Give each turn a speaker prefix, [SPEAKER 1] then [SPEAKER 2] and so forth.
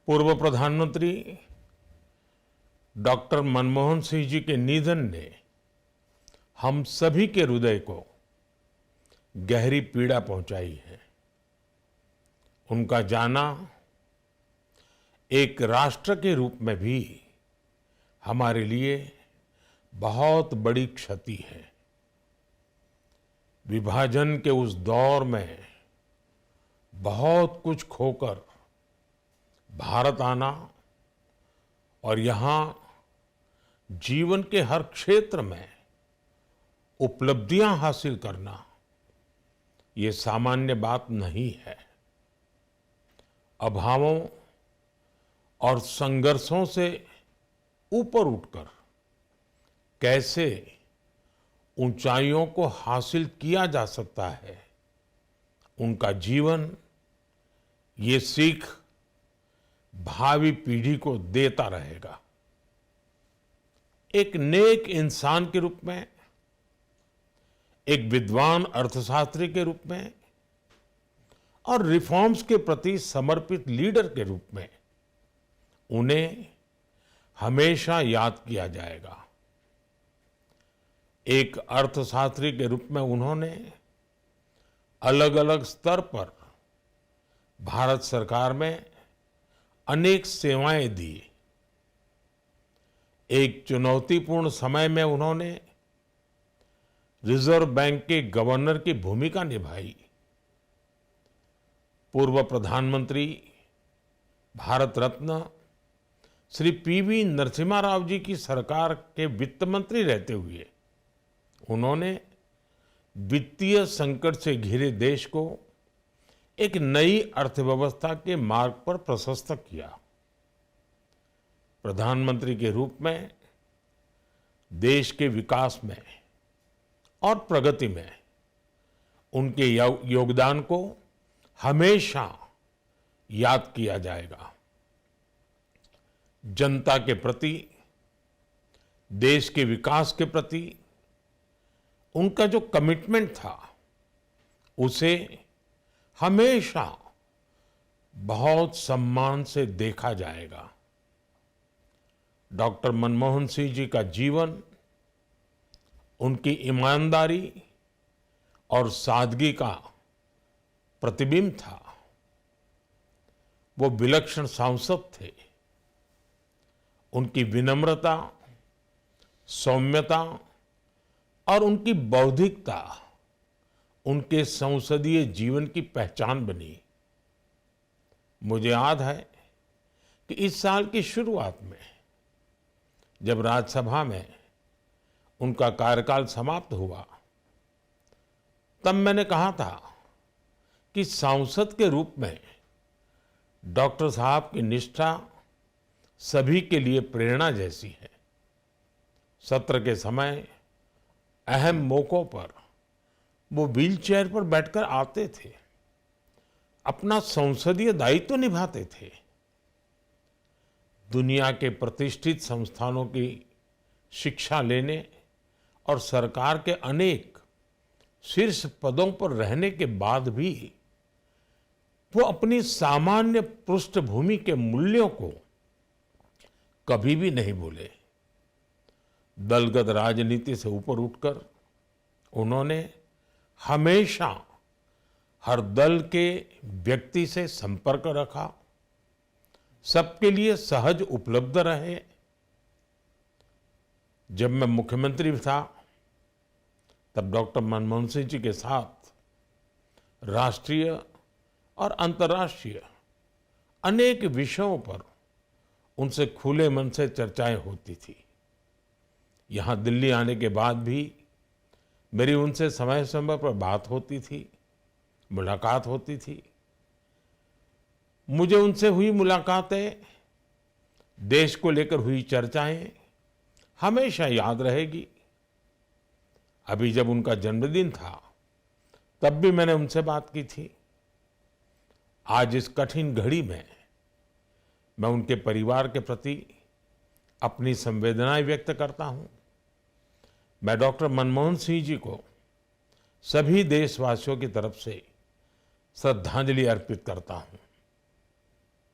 [SPEAKER 1] पूर्व प्रधानमंत्री डॉक्टर मनमोहन सिंह जी के निधन ने हम सभी के हृदय को गहरी पीड़ा पहुंचाई है। उनका जाना एक राष्ट्र के रूप में भी हमारे लिए बहुत बड़ी क्षति है। विभाजन के उस दौर में बहुत कुछ खोकर भारत आना और यहाँ जीवन के हर क्षेत्र में उपलब्धियां हासिल करना ये सामान्य बात नहीं है। अभावों और संघर्षों से ऊपर उठकर कैसे ऊंचाइयों को हासिल किया जा सकता है, उनका जीवन ये सीख भावी पीढ़ी को देता रहेगा। एक नेक इंसान के रूप में, एक विद्वान अर्थशास्त्री के रूप में और रिफॉर्म्स के प्रति समर्पित लीडर के रूप में उन्हें हमेशा याद किया जाएगा। एक अर्थशास्त्री के रूप में उन्होंने अलग अलग स्तर पर भारत सरकार में अनेक सेवाएं दी। एक चुनौतीपूर्ण समय में उन्होंने रिजर्व बैंक के गवर्नर की भूमिका निभाई। पूर्व प्रधानमंत्री भारत रत्न श्री पीवी नरसिम्हा राव जी की सरकार के वित्त मंत्री रहते हुए उन्होंने वित्तीय संकट से घिरे देश को एक नई अर्थव्यवस्था के मार्ग पर प्रशस्त किया। प्रधानमंत्री के रूप में देश के विकास में और प्रगति में उनके योगदान को हमेशा याद किया जाएगा। जनता के प्रति, देश के विकास के प्रति उनका जो कमिटमेंट था उसे हमेशा बहुत सम्मान से देखा जाएगा। डॉक्टर मनमोहन सिंह जी का जीवन उनकी ईमानदारी और सादगी का प्रतिबिंब था। वो विलक्षण सांसद थे। उनकी विनम्रता, सौम्यता और उनकी बौद्धिकता उनके संसदीय जीवन की पहचान बनी। मुझे याद है कि इस साल की शुरुआत में जब राज्यसभा में उनका कार्यकाल समाप्त हुआ, तब मैंने कहा था कि सांसद के रूप में डॉक्टर साहब की निष्ठा सभी के लिए प्रेरणा जैसी है। सत्र के समय अहम मौकों पर वो व्हीलचेयर पर बैठकर आते थे, अपना संसदीय दायित्व निभाते थे। दुनिया के प्रतिष्ठित संस्थानों की शिक्षा लेने और सरकार के अनेक शीर्ष पदों पर रहने के बाद भी वो अपनी सामान्य पृष्ठभूमि के मूल्यों को कभी भी नहीं भूले। दलगत राजनीति से ऊपर उठकर उन्होंने हमेशा हर दल के व्यक्ति से संपर्क रखा, सबके लिए सहज उपलब्ध रहे। जब मैं मुख्यमंत्री था तब डॉक्टर मनमोहन सिंह जी के साथ राष्ट्रीय और अंतर्राष्ट्रीय अनेक विषयों पर उनसे खुले मन से चर्चाएं होती थी। यहाँ दिल्ली आने के बाद भी मेरी उनसे समय समय पर बात होती थी, मुलाकात होती थी। मुझे उनसे हुई मुलाकातें, देश को लेकर हुई चर्चाएं हमेशा याद रहेगी। अभी जब उनका जन्मदिन था तब भी मैंने उनसे बात की थी। आज इस कठिन घड़ी में मैं उनके परिवार के प्रति अपनी संवेदनाएं व्यक्त करता हूं। मैं डॉक्टर मनमोहन सिंह जी को सभी देशवासियों की तरफ से श्रद्धांजलि अर्पित करता हूं।